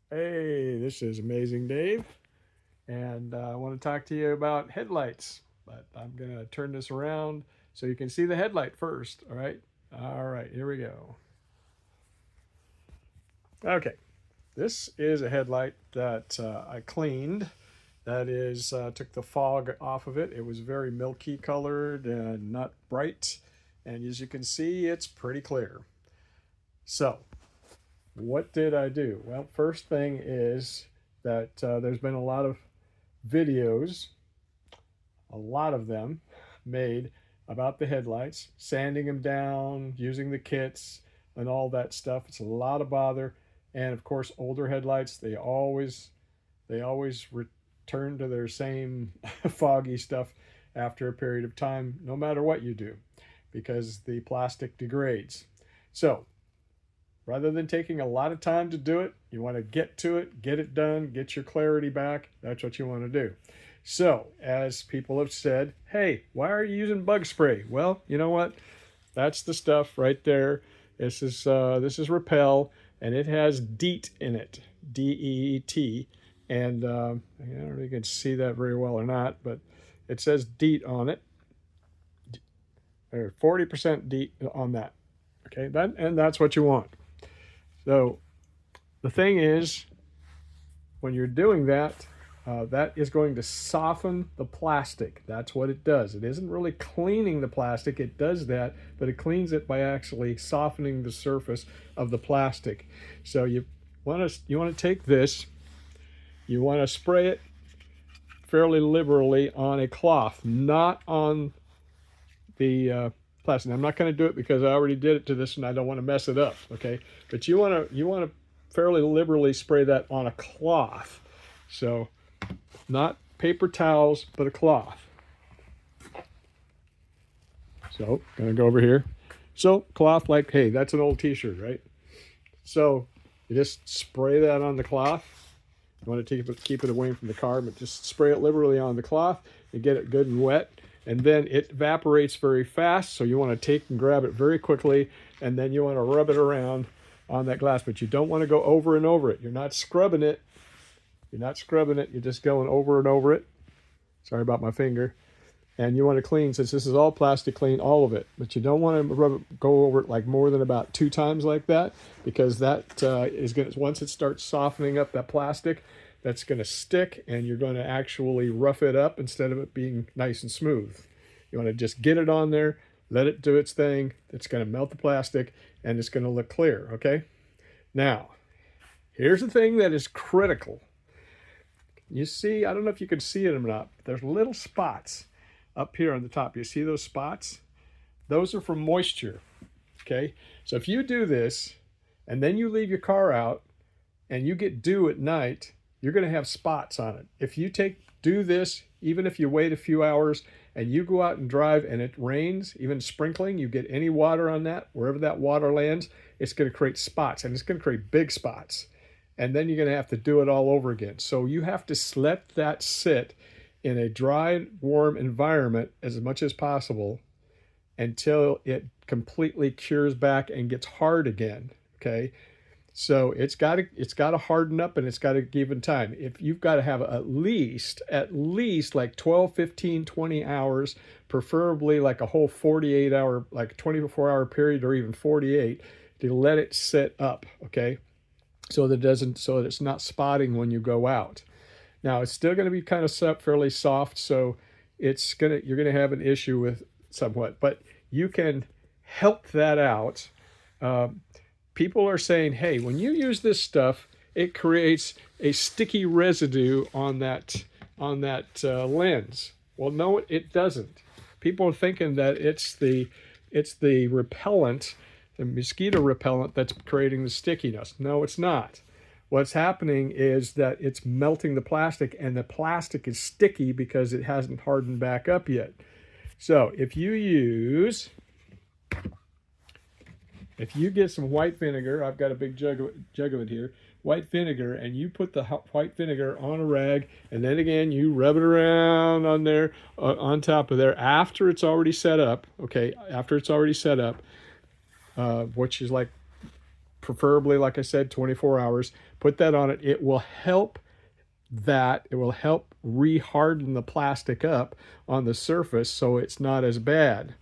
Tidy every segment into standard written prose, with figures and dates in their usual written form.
Hey, this is Amazing Dave, and I want to talk to you about headlights. But I'm going to turn this around so you can see the headlight first. All right. All right. Here we go. Okay. This is a headlight that I cleaned. That is, took the fog off of it. It was very milky colored and not bright. And as you can see, it's pretty clear. So, what did I do? Well, first thing is that there's been a lot of videos, a lot of them made about the headlights, sanding them down, using the kits, and all that stuff. It's a lot of bother. And of course, older headlights, they always return to their same foggy stuff after a period of time, no matter what you do, because the plastic degrades. So rather than taking a lot of time to do it, you want to get to it, get it done, get your clarity back. That's what you want to do. So, as people have said, hey, why are you using bug spray? Well, you know what? That's the stuff right there. This is Repel, and it has DEET in it, DEET, and I don't know if you can see that very well or not, but it says DEET on it, or 40% DEET on that. Okay, that's what you want. So the thing is, when you're doing that, that is going to soften the plastic. That's what it does. It isn't really cleaning the plastic. It does that, but it cleans it by actually softening the surface of the plastic. So you want to take this, you want to spray it fairly liberally on a cloth, not on the plastic. Now, I'm not going to do it because I already did it to this and I don't want to mess it up. Okay, but you want to fairly liberally spray that on a cloth. So not paper towels, but a cloth. So gonna go over here. So cloth, like, hey, that's an old t-shirt, right? So you just spray that on the cloth. You want to keep it away from the car, but just spray it liberally on the cloth and get it good and wet. And then it evaporates very fast, so you want to take and grab it very quickly, and then you want to rub it around on that glass, but you don't want to go over and over it. You're not scrubbing it. You're just going over and over it. Sorry about my finger. And you want to clean, since this is all plastic, clean all of it. But you don't want to go over it like more than about 2 times like that, because that is going to, once it starts softening up that plastic, that's going to stick, and you're going to actually rough it up instead of it being nice and smooth. You want to just get it on there, let it do its thing. It's going to melt the plastic, and it's going to look clear, okay? Now, here's the thing that is critical. You see, I don't know if you can see it or not, but there's little spots up here on the top. You see those spots? Those are from moisture, okay? So if you do this, and then you leave your car out, and you get dew at night, you're going to have spots on it. If you do this, even if you wait a few hours and you go out and drive and it rains, even sprinkling, you get any water on that, wherever that water lands, it's going to create spots, and it's going to create big spots. And then you're going to have to do it all over again. So you have to let that sit in a dry, warm environment as much as possible until it completely cures back and gets hard again. Okay, so it's got to harden up, and it's got to give it time. If you've got to have at least like 12, 15, 20 hours, preferably like a whole 48 hour, like 24-hour period, or even 48, to let it sit up. Okay, so that it's not spotting when you go out. Now it's still going to be kind of fairly soft, so you're going to have an issue with somewhat, but you can help that out. Uh, People are saying, hey, when you use this stuff, it creates a sticky residue on that lens. Well, no, it doesn't. People are thinking that it's the repellent, the mosquito repellent, that's creating the stickiness. No, it's not. What's happening is that it's melting the plastic, and the plastic is sticky because it hasn't hardened back up yet. So if you get some white vinegar, I've got a big jug of it here, white vinegar, and you put the white vinegar on a rag, and then again you rub it around on there, on top of there, after it's already set up, okay, which is like preferably, like I said, 24 hours. Put that on it. It will help reharden the plastic up on the surface so it's not as bad.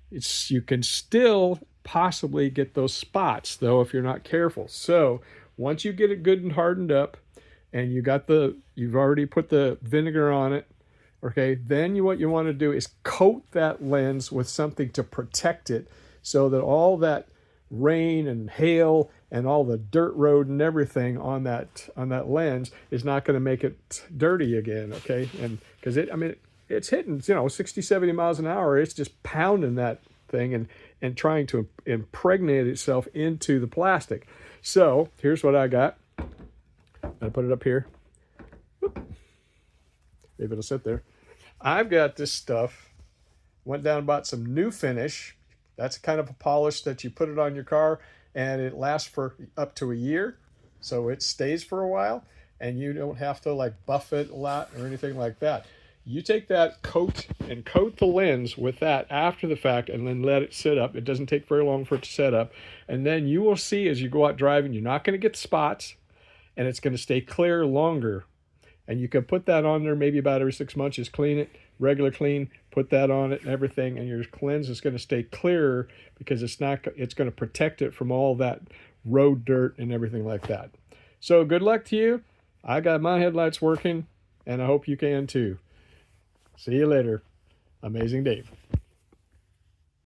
You can still possibly get those spots though if you're not careful. So once you get it good and hardened up and you've already put the vinegar on it, okay, then what you want to do is coat that lens with something to protect it so that all that rain and hail and all the dirt road and everything on that lens is not going to make it dirty again, okay? And because it's hitting 60, 70 miles an hour. It's just pounding that thing and trying to impregnate itself into the plastic. So here's what I got. I put it up here. Maybe it'll sit there. I've got this stuff. Went down and bought some new finish. That's kind of a polish that you put it on your car and it lasts for up to a year. So it stays for a while and you don't have to like buff it a lot or anything like that. You take that coat the lens with that after the fact and then let it sit up. It doesn't take very long for it to set up. And then you will see as you go out driving, you're not going to get spots and it's going to stay clear longer. And you can put that on there maybe about every 6 months. Just clean it, regular clean, put that on it and everything, and your lens is going to stay clearer because it's going to protect it from all that road dirt and everything like that. So good luck to you. I got my headlights working, and I hope you can too. See you later. Amazing Dave.